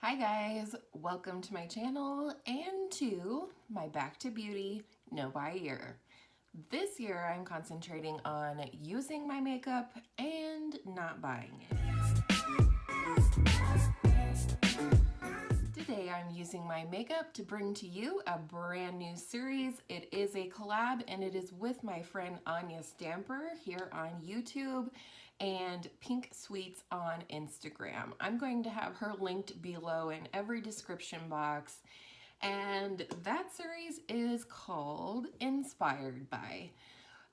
Hi guys, welcome to my channel and to my Back to Beauty No Buy year. This year I'm concentrating on using my makeup and not buying it. Today I'm using my makeup to bring to you a brand new series. It is a collab and it is with my friend Anya Stamper here on YouTube and Pink Sweets on Instagram. I'm going to have her linked below in every description box. And that series is called Inspired By.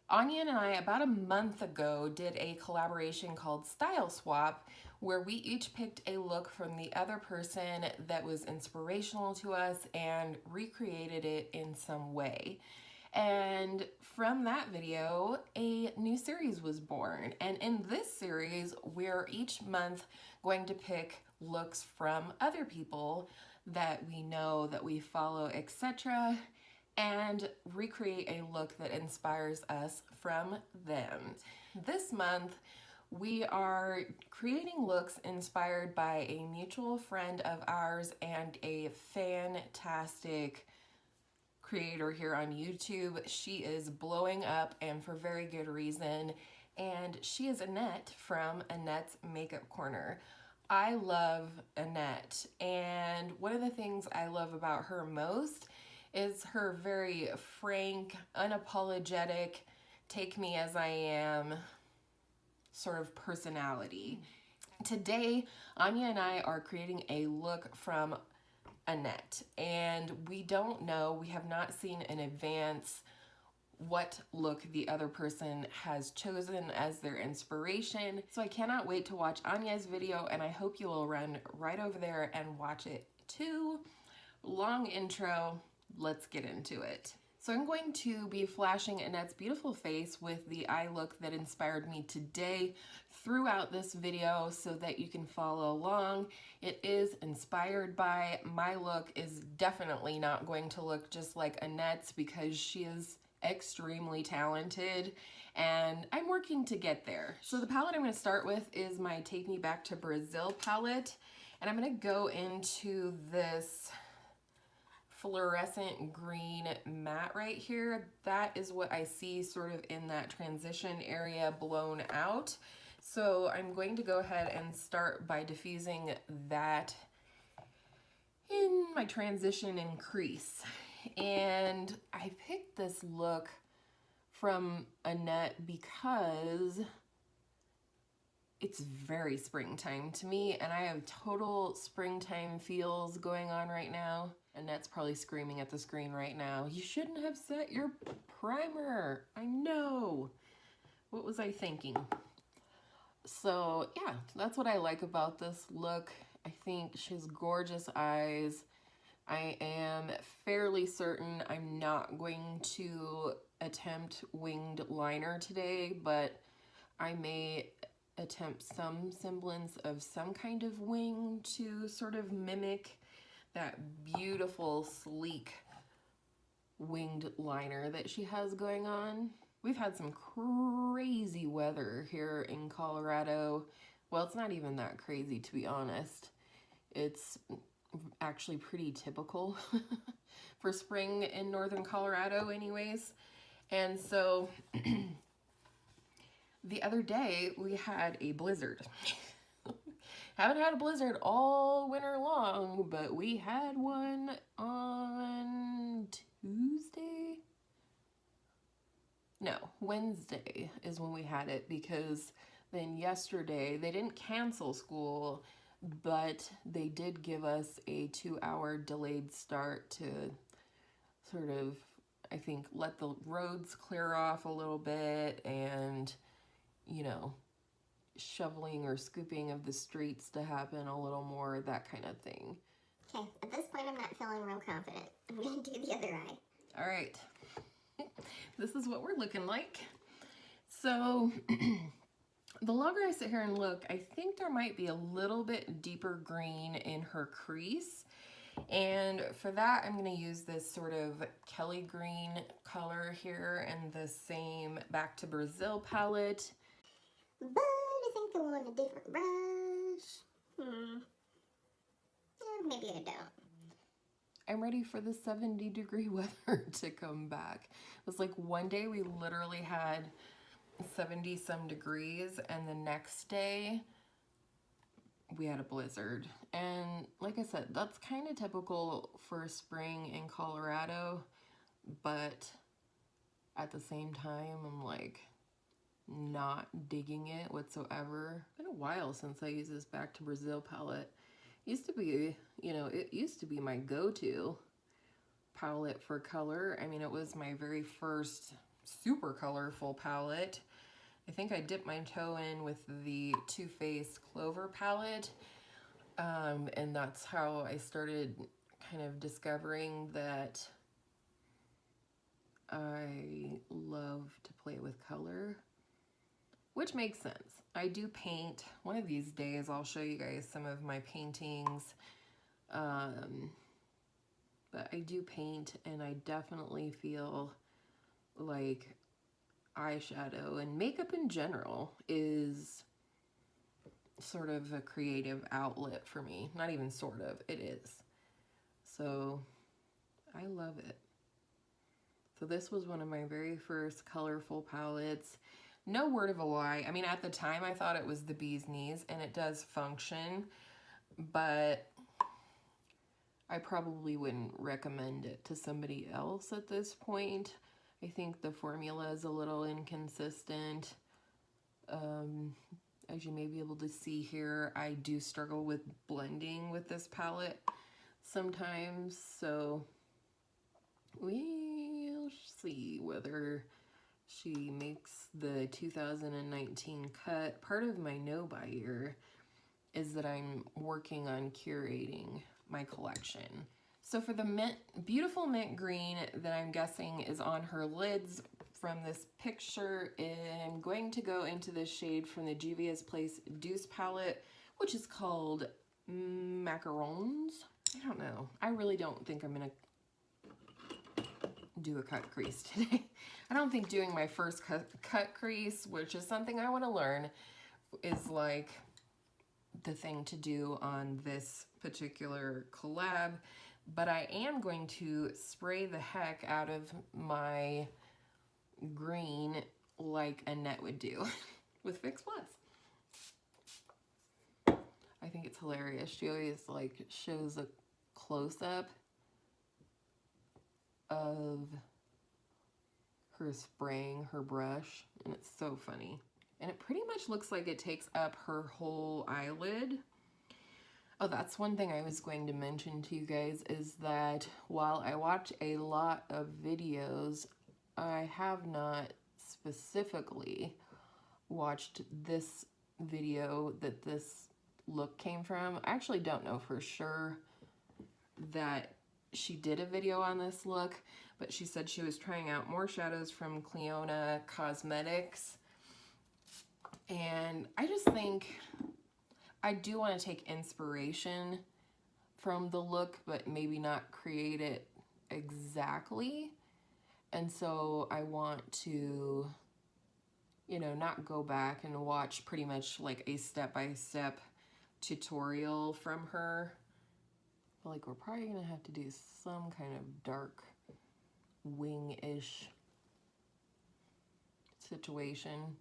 Anya and I, about a month ago, did a collaboration called Style Swap, where we each picked a look from the other person that was inspirational to us and recreated it in some way. And from that video, a new series was born. And in this series, we're each month going to pick looks from other people that we know, that we follow, etc., and recreate a look that inspires us from them. This month, we are creating looks inspired by a mutual friend of ours and a fantastic creator here on YouTube. She is blowing up and for very good reason, and she is Annette from Annette's Makeup Corner. I love Annette, and one of the things I love about her most is her very frank, unapologetic, take me as I am sort of personality. Today, Anya and I are creating a look from Annette, and we don't know, we have not seen in advance what look the other person has chosen as their inspiration. So I cannot wait to watch Anya's video, and I hope you will run right over there and watch it too. Long intro, let's get into it. So I'm going to be flashing Annette's beautiful face with the eye look that inspired me today throughout this video so that you can follow along. It is inspired by. My look is definitely not going to look just like Annette's because she is extremely talented and I'm working to get there. So the palette I'm going to start with is my Take Me Back to Brazil palette, and I'm going to go into this fluorescent green matte right here. That is what I see sort of in that transition area blown out. So I'm going to go ahead and start by diffusing that in my transition and crease. And I picked this look from Annette because it's very springtime to me, and I have total springtime feels going on right now. Annette's probably screaming at the screen right now, you shouldn't have set your primer. I know. What was I thinking? So yeah, that's what I like about this look. I think she has gorgeous eyes. I am fairly certain I'm not going to attempt winged liner today, but I may attempt some semblance of some kind of wing to sort of mimic that beautiful, sleek winged liner that she has going on. We've had some crazy weather here in Colorado. Well, it's not even that crazy, to be honest. It's actually pretty typical for spring in northern Colorado anyways. And so the other day we had a blizzard. Haven't had a blizzard all winter long, but we had one on Tuesday? No, Wednesday is when we had it, because then yesterday they didn't cancel school, but they did give us a 2-hour delayed start to sort of, I think, let the roads clear off a little bit and, you know, shoveling or scooping of the streets to happen a little more, that kind of thing. Okay, at this point I'm not feeling real confident. I'm gonna do the other eye. All right, this is what we're looking like. So the longer I sit here and look, I think there might be a little bit deeper green in her crease. And for that, I'm going to use this sort of Kelly green color here and the same Back to Brazil palette. But I think I want a different brush. maybe I don't. I'm ready for the 70-degree weather to come back. It was like one day we literally had 70 some degrees, and the next day we had a blizzard. And like I said, that's kind of typical for spring in Colorado, but at the same time, I'm like not digging it whatsoever. It's been a while since I used this Back to Brazil palette. Used to be, you know, it used to be my go-to palette for color. I mean, it was my very first super colorful palette. I think I dipped my toe in with the Too Faced Clover palette, and that's how I started kind of discovering that I love to play with color, which makes sense. I do paint. One of these days I'll show you guys some of my paintings, but I do paint, and I definitely feel like eyeshadow and makeup in general is sort of a creative outlet for me. Not even sort of, it is. So I love it. So this was one of my very first colorful palettes. No word of a lie. I mean, at the time I thought it was the bee's knees, and it does function, but I probably wouldn't recommend it to somebody else at this point. I think the formula is a little inconsistent. As you may be able to see here, I do struggle with blending with this palette sometimes, so we'll see whether she makes the 2019 cut. Part of my no buy year is that I'm working on curating my collection. So for the beautiful mint green that I'm guessing is on her lids from this picture, I'm going to go into this shade from the Juvia's Place Deuce palette, which is called Macarons. I don't know. I really don't think I'm gonna do a cut crease today. I don't think doing my first cut crease, which is something I want to learn, is like the thing to do on this particular collab. But I am going to spray the heck out of my green like Annette would do with Fix Plus. I think it's hilarious. She always like shows a close-up of her spraying her brush, and it's so funny. And it pretty much looks like it takes up her whole eyelid. Oh, that's one thing I was going to mention to you guys, is that while I watch a lot of videos, I have not specifically watched this video that this look came from. I actually don't know for sure that she did a video on this look, but she said she was trying out more shadows from Cleona Cosmetics. And I just think I do want to take inspiration from the look, but maybe not create it exactly. And so I want to, you know, not go back and watch pretty much like a step-by-step tutorial from her. I feel like we're probably gonna have to do some kind of dark wing-ish situation.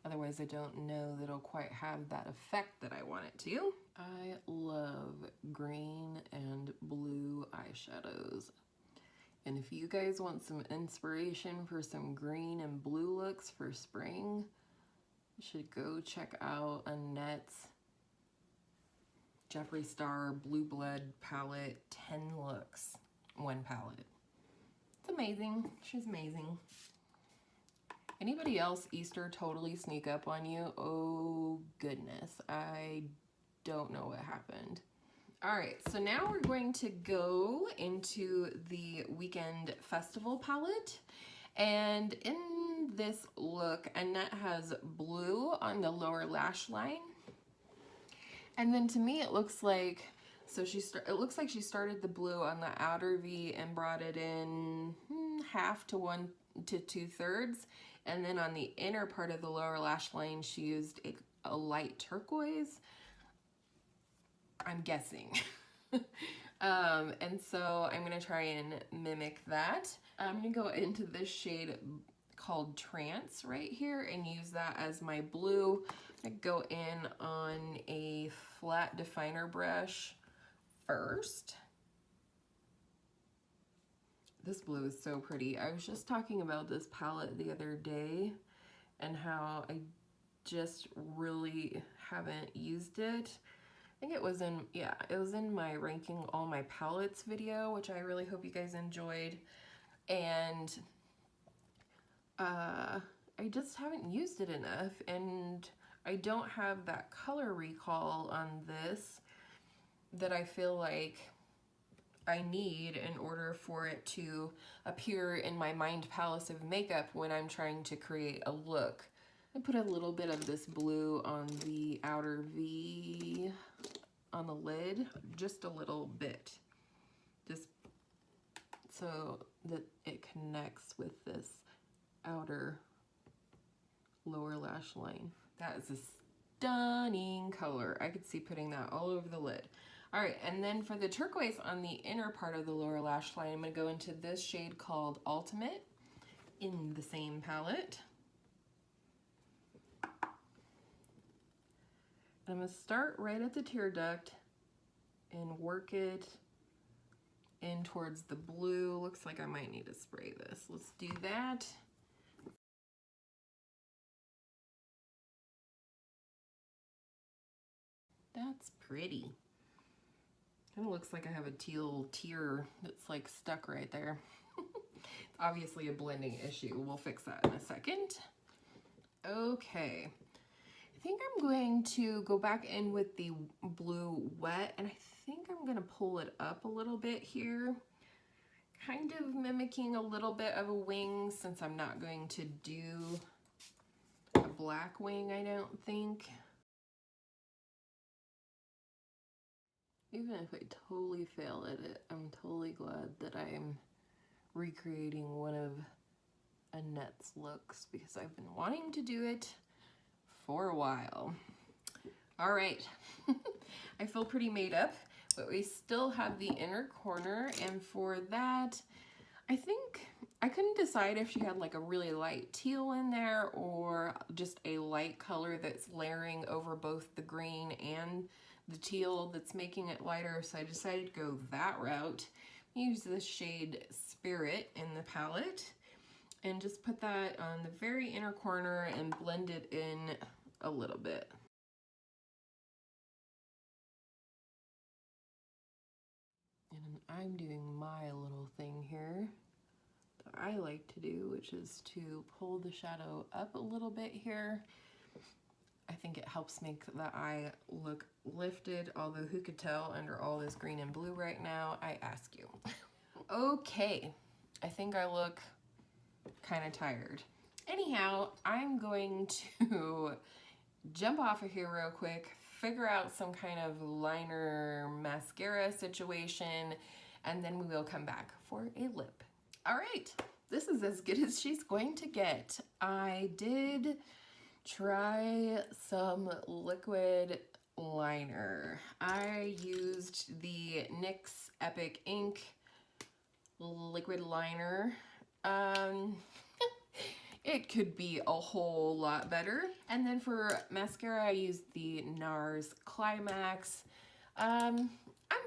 Otherwise, I don't know that it'll quite have that effect that I want it to. I love green and blue eyeshadows. And if you guys want some inspiration for some green and blue looks for spring, you should go check out Annette's Jeffree Star Blue Blood palette, 10 looks, one palette. It's amazing. She's amazing. Anybody else Easter totally sneak up on you? Oh goodness, I don't know what happened. All right, so now we're going to go into the Weekend Festival palette. And in this look, Annette has blue on the lower lash line. And then to me, it looks like, so it looks like she started the blue on the outer V and brought it in half to 1 to 2/3. And then on the inner part of the lower lash line, she used a light turquoise. I'm guessing. And so I'm gonna try and mimic that. I'm gonna go into this shade called Trance right here and use that as my blue. I go in on a flat definer brush first. This blue is so pretty. I was just talking about this palette the other day and how I just really haven't used it. I think it was in, yeah, it was in my ranking all my palettes video, which I really hope you guys enjoyed. And I just haven't used it enough, and I don't have that color recall on this that I feel like I need in order for it to appear in my Mind Palace of makeup when I'm trying to create a look. I put a little bit of this blue on the outer V on the lid, just a little bit, just so that it connects with this outer lower lash line. That is a stunning color. I could see putting that all over the lid. All right, and then for the turquoise on the inner part of the lower lash line, I'm gonna go into this shade called Ultimate in the same palette. I'm gonna start right at the tear duct and work it in towards the blue. Looks like I might need to spray this. Let's do that. That's pretty. Kind of looks like I have a teal tear that's like stuck right there. It's obviously a blending issue. We'll fix that in a second. Okay. I think I'm going to go back in with the blue wet, and I think I'm going to pull it up a little bit here. Kind of mimicking a little bit of a wing, since I'm not going to do a black wing, I don't think. Even if I totally fail at it, I'm totally glad that I'm recreating one of Annette's looks, because I've been wanting to do it for a while. All right, I feel pretty made up, but we still have the inner corner, and for that, I think I couldn't decide if she had like a really light teal in there or just a light color that's layering over both the green and the teal that's making it lighter, so I decided to go that route. Use the shade Spirit in the palette and just put that on the very inner corner and blend it in a little bit. And I'm doing my little thing here that I like to do, which is to pull the shadow up a little bit here. I think it helps make the eye look lifted, although who could tell under all this green and blue right now, I ask you. Okay, I think I look kind of tired. Anyhow, I'm going to jump off of here real quick, figure out some kind of liner mascara situation, and then we will come back for a lip. All right, this is as good as she's going to get. I did try some liquid liner. I used the NYX Epic Ink liquid liner. It could be a whole lot better. And then for mascara, I used the NARS Climax. I'm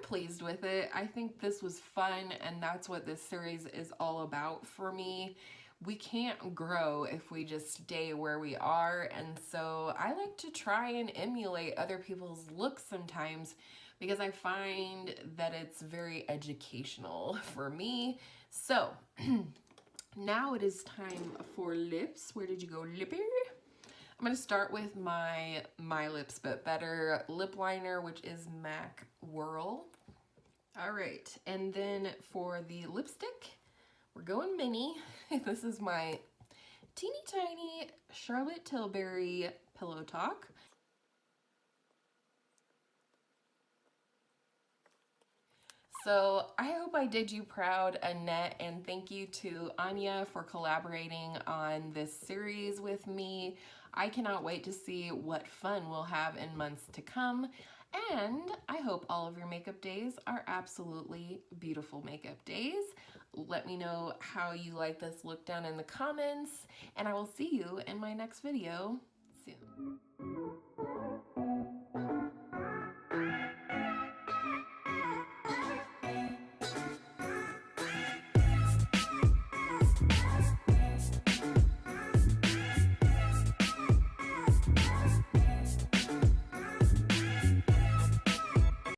pleased with it. I think this was fun, and that's what this series is all about for me. We can't grow if we just stay where we are, and so I like to try and emulate other people's looks sometimes because I find that it's very educational for me. So now it is time for lips. Where did you go, Lippy? I'm gonna start with my Lips But Better lip liner, which is MAC Whirl. All right, and then for the lipstick, we're going mini. This is my teeny tiny Charlotte Tilbury Pillow Talk. So I hope I did you proud, Annette, and thank you to Anya for collaborating on this series with me. I cannot wait to see what fun we'll have in months to come. And I hope all of your makeup days are absolutely beautiful makeup days. Let me know how you like this look down in the comments, and I will see you in my next video soon.